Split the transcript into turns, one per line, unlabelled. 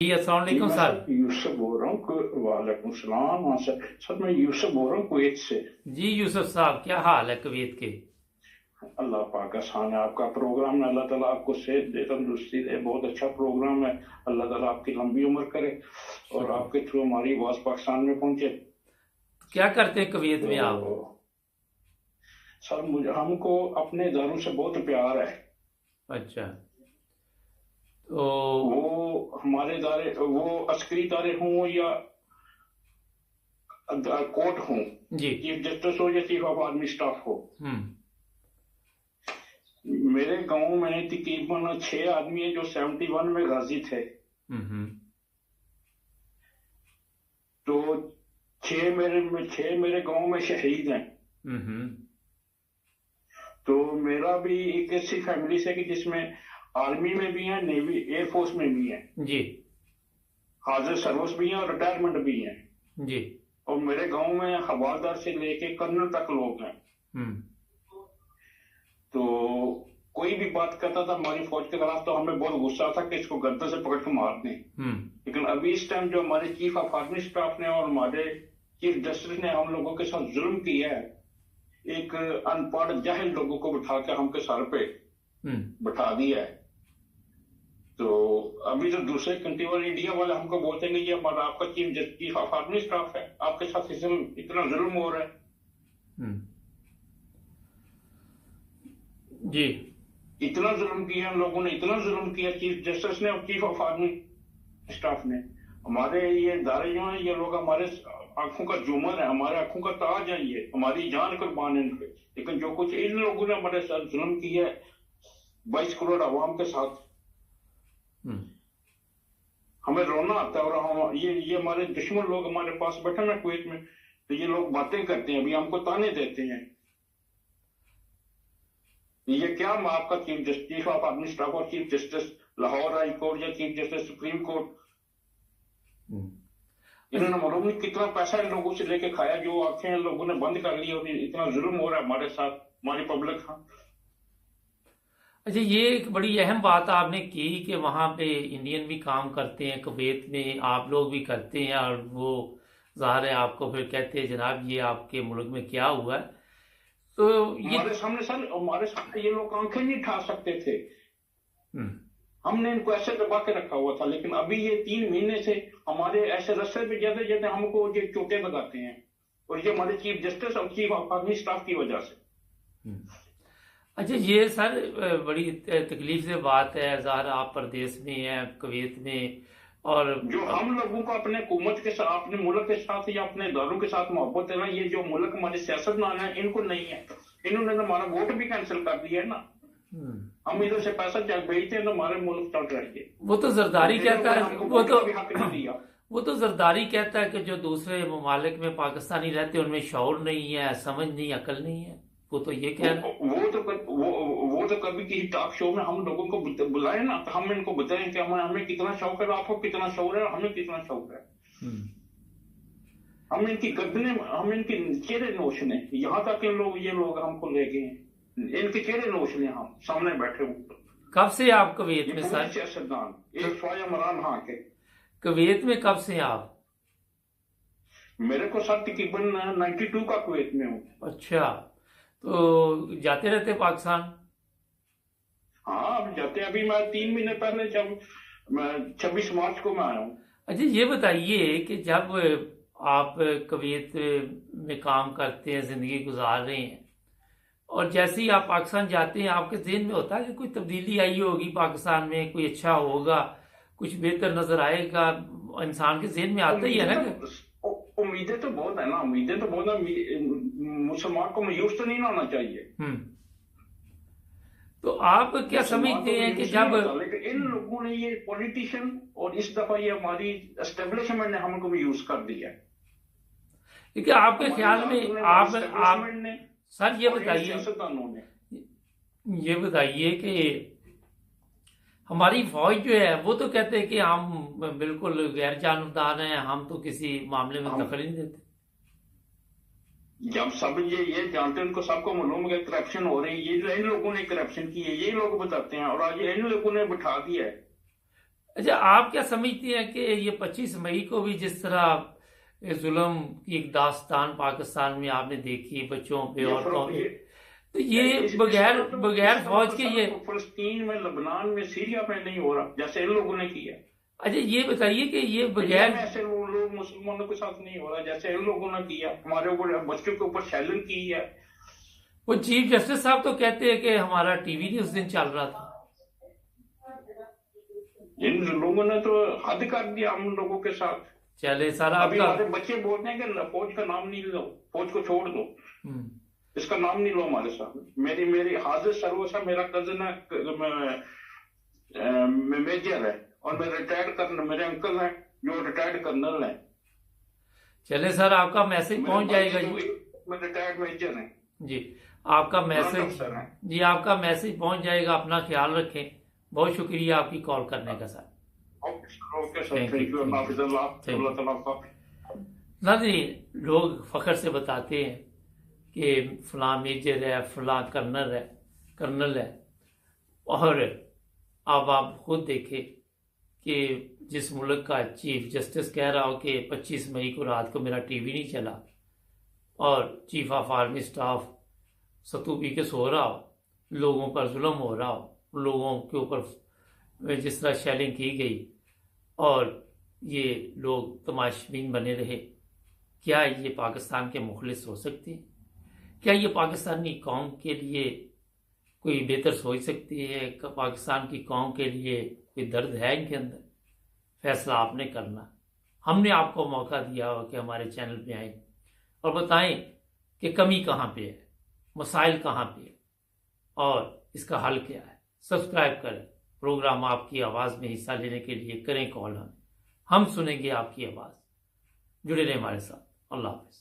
جی السلام
جی
علیکم
میں
سر.
سر یوسف بول رہا ہوں. وعلیکم السلام. ہاں سر. سر میں یوسف بول رہا ہوں کویت سے.
جی یوسف صاحب کیا حال ہے کویت کے؟
اللہ پاک کا شان ہے. آپ کا پروگرام ہے, اللہ تعالیٰ آپ کو صحت دے, تندرستی دے. بہت اچھا پروگرام ہے. اللہ تعالیٰ آپ کی لمبی عمر کرے اور آپ کے تھرو ہماری آواز پاکستان میں پہنچے.
کیا کرتے ہیں کویت میں آپ؟
تو سر ہم کو اپنے اداروں سے بہت پیار ہے.
اچھا تو
وہ ہمارے ادارے, وہ عسکری ادارے ہوں یا کورٹ ہوں,
جی
چیف جسٹس ہو یا چیف آف آرمی اسٹاف ہو,
ہم
میرے گاؤں میں تقریباً 6 آدمی ہیں جو 71 میں غازی تھے.
ہم
تو 6 میرے گاؤں میں شہید ہیں.
ہم
تو میرا بھی ایک ایسی فیملی سے کہ جس میں آرمی میں بھی ہیں, نیوی ایئر فورس میں بھی ہیں,
جی
حاضر سروس بھی ہیں اور ریٹائرمنٹ بھی ہیں.
جی
اور میرے گاؤں میں حوالدار سے لے کے کرنل تک لوگ ہیں.
ہم
تو کوئی بھی بات کرتا تھا ہماری فوج کے خلاف تو ہمیں بہت غصہ تھا کہ اس کو گردن سے پکڑ کے مار دیں. لیکن ابھی اس ٹائم جو ہمارے چیف آف آرمی اسٹاف نے اور ہمارے چیف جسٹس نے ہم لوگوں کے ساتھ ظلم کیا ہے, ایک ان پڑھ جاہل لوگوں کو بٹھا کے ہم کے سر پہ بٹھا دیا ہے. تو ابھی جو دوسرے کنٹری والے انڈیا والے ہم کو بولتے ہیں کہ یہ ہمارا آپ کا چیف آف آرمی اسٹاف ہے, آپ کے ساتھ اتنا ظلم ہو رہا ہے.
جی
اتنا ظلم کیا ان لوگوں نے, اتنا ظلم کیا چیف جسٹس نے اور چیف آف آرمی اسٹاف نے. ہمارے یہ ادارے جو ہیں, یہ لوگ ہمارے آنکھوں کا جومر ہے, ہمارے آنکھوں کا تاج ہے, یہ ہماری جان قربان ہے ان پہ. لیکن جو کچھ ان لوگوں نے ہمارے ساتھ ظلم کیا ہے 22 کروڑ عوام کے ساتھ, ہمیں رونا آتا ہے. اور یہ ہمارے دشمن لوگ ہمارے پاس بیٹھے ہیں کویت میں, تو یہ لوگ باتیں کرتے ہیں, ابھی ہم کو تانے دیتے ہیں. یہ کیا آپ کا چیف آف آرمی اسٹاف اور chief justice Lahore high court یا چیف جسٹس سپریم کورٹ, انہوں نے معلوم نہیں کتنا پیسہ ان لوگوں سے لے کے کھایا, جو آنکھیں ان لوگوں نے بند کر لی, اور اتنا ظلم ہو رہا ہے ہمارے ساتھ, ہماری پبلک. ہاں
اچھا, یہ ایک بڑی اہم بات آپ نے کی کہ وہاں پہ انڈین بھی کام کرتے ہیں کویت میں, آپ لوگ بھی کرتے ہیں, اور وہ ظاہر ہے آپ کو پھر کہتے ہیں جناب یہ آپ کے ملک میں کیا ہوا ہے. تو
ہمارے سامنے سر, ہمارے سامنے یہ لوگ آنکھیں نہیں اٹھا سکتے تھے, ہم نے ان کو ایسے دبا کے رکھا ہوا تھا. لیکن ابھی یہ 3 مہینے سے ہمارے ایسے رستے پہ جاتے جاتے ہم کو یہ چوٹیں لگاتے ہیں, اور یہ ہمارے چیف جسٹس اور چیف آف آرمی اسٹاف کی وجہ سے.
اچھا یہ سر بڑی تکلیف سے بات ہے, ظاہر آپ پردیس میں ہیں کویت میں, اور
جو ہم لوگوں کو اپنے حکومت کے ساتھ, اپنے ملک کے ساتھ یا اپنے اداروں کے ساتھ محبت ہے نا, یہ جو ملک ہمارے سیاستدان ہیں ان کو نہیں ہے. انہوں نے ہمارا ووٹ بھی کینسل کر دیا ہے نا, ہم ادھر سے پیسہ بھیجتے ہیں تو ہمارے ملک چل رہے.
وہ تو زرداری کہتا ہے, وہ تو زرداری کہتا ہے کہ جو دوسرے ممالک میں پاکستانی رہتے ہیں ان میں شعور نہیں ہے, سمجھ نہیں, عقل نہیں ہے. وہ تو یہ کہہ رہے ہیں.
وہ تو کبھی کسی ٹاک شو میں ہم لوگوں کو بلائے نا, تو ہم ان کو بتائیں کہ ہمیں کتنا شوق ہے, آپ کو کتنا شوق ہے, ہمیں کتنا شوق ہے. ہم ان کی گردنیں, ہم ان کے چہرے نوش ہیں, یہاں تک یہ لوگ ہم کو لے گئے ہیں, ان کے چہرے نوش ہیں, ہم سامنے بیٹھے ہوئے.
کب سے آپ کویت میں سر؟
سیاستدان ایک سوائے عمران خان کے.
کویت میں کب سے آپ؟
میرے کو سر تقریباً 92 کا کویت میں ہوں.
اچھا, تو جاتے رہتے پاکستان؟
ہاں اب جاتے, ابھی میں 3 مہینے پہلے جب 26 مارچ کو میں آیا ہوں.
اچھا یہ بتائیے کہ جب آپ کویت میں کام کرتے ہیں, زندگی گزار رہے ہیں, اور جیسے ہی آپ پاکستان جاتے ہیں آپ کے ذہن میں ہوتا ہے کہ کوئی تبدیلی آئی ہوگی پاکستان میں, کوئی اچھا ہوگا, کچھ بہتر نظر آئے گا, انسان کے ذہن میں آتا ہی ہے نا.
امیدیں تو بہت ہے نا, امیدیں تو بہت ہیں, مسلمان کو مایوس تو نہیں ہونا چاہیے.
تو آپ کیا سمجھتے ہیں کہ جب
ان لوگوں نے, یہ پولیٹیشین اور اس دفعہ یہ ہماری اسٹیبلشمنٹ نے ہم کو بھی یوز کر دیا ہے.
کیونکہ آپ کے خیال میں آپ سر یہ بتائیے کہ ہماری فوج جو ہے وہ تو کہتے ہیں کہ ہم بالکل غیر جانبدار ہیں, ہم تو کسی معاملے میں دخل ہی نہیں دیتے.
جب سب یہ جانتے ہیں, ان کو سب کو معلوم ہے کہ کرپشن ہو رہی ہے, یہ جو ان لوگوں نے کرپشن کی ہے یہ لوگ بتاتے ہیں, اور آج ان لوگوں نے بٹھا دیا ہے.
اچھا آپ کیا سمجھتے ہیں کہ یہ 25 مئی کو بھی جس طرح ظلم کی ایک داستان پاکستان میں آپ نے دیکھی بچوں پہ عورتوں پہ، تو یہ بغیر فوج کے یہ
فلسطین میں، لبنان میں، سیریا میں نہیں ہو رہا جیسے ان لوگوں نے کیا؟
اچھا یہ بتائیے کہ یہ بغیر
ایسے لوگ مسلمانوں کے ساتھ نہیں ہو رہا جیسے ان لوگوں نے کیا، ہمارے اوپر بچوں کے اوپر شیلنگ کی ہے۔
وہ چیف جسٹس صاحب تو کہتے ہیں کہ ہمارا ٹی وی نہیں اس دن چل رہا تھا۔
ان لوگوں نے تو حد کر دیا ہم لوگوں کے ساتھ۔
چلے سر آپ
ابھی
کا
ہمارے بچے بولتے ہیں کہ فوج کا نام نہیں لو، فوج کو چھوڑ دو، اس کا نام نہیں لو ہمارے ساتھ۔ میری حاضر سروس ہے، میرا کزن ہے، میجر ہے، اور میرے انکل ہیں جو ریٹائرڈ کرنل ہیں۔
چلے سر آپ کا میسج پہنچ جائے گا جی،
میں ریٹائرڈ میجر ہیں
جی آپ کا میسج، جی آپ کا میسج پہنچ جائے گا، اپنا خیال رکھیں۔ بہت شکریہ آپ کی کال کرنے کا سر۔
اوکے سر، تھینک یو، اللہ تعالیٰ۔
ناظرین، لوگ فخر سے بتاتے ہیں کہ فلاں میجر ہے، فلاں کرنل ہے، اور اب آپ خود دیکھیں کہ جس ملک کا چیف جسٹس کہہ رہا ہو کہ 25 مئی کو رات کو میرا ٹی وی نہیں چلا، اور چیف آف آرمی سٹاف ستو پی کے سو رہا ہو، لوگوں پر ظلم ہو رہا ہو، لوگوں کے اوپر جس طرح شیلنگ کی گئی، اور یہ لوگ تماشبین بنے رہے، کیا یہ پاکستان کے مخلص ہو سکتے ہیں؟ کیا یہ پاکستانی قوم کے لیے کوئی بہتر سوچ سکتی ہے؟ پاکستان کی قوم کے لیے کوئی درد ہے ان کے اندر؟ فیصلہ آپ نے کرنا۔ ہم نے آپ کو موقع دیا ہو کہ ہمارے چینل پہ آئیں اور بتائیں کہ کمی کہاں پہ ہے، مسائل کہاں پہ ہے، اور اس کا حل کیا ہے۔ سبسکرائب کریں، پروگرام آپ کی آواز میں حصہ لینے کے لیے کریں کال، ہم سنیں گے آپ کی آواز۔ جڑے رہیں ہمارے ساتھ۔ اللہ حافظ۔